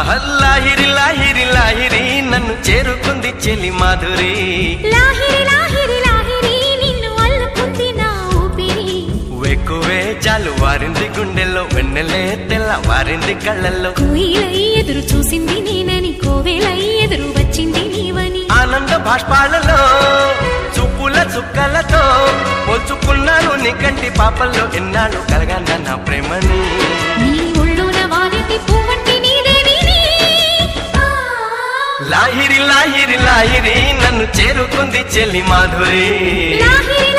లాహిరి లాహిరి లాహిరి నన్ను చేరుకుంది చెలి మాధురి లాహిరి లాహిరి లాహిరి నిన్ను అల్లుకుంది నా ఊపిరి వెక్కువే జాలు వారింది గుండెల్లో వెన్నెలే తెల్ల వారింది కళ్ళల్లో కోయిలై ఎదురు చూసింది నేనని కోవెలై ఎదురు వచ్చింది నీవని ఆనంద భాష్పాలలో చూపుల చుక్కలతో పోల్చుకున్నాను నీ కంటి పాపల్లో ఎన్నాళ్ళు కలగన్న నా ప్రేమని నీ ఒళ్ళోన వాలింది పువ్వంటి నీదేవిని లాహిరి లాహిరి లాహిరి నన్ను చేరుకుంది చెల్లి మాధురి లాహిరి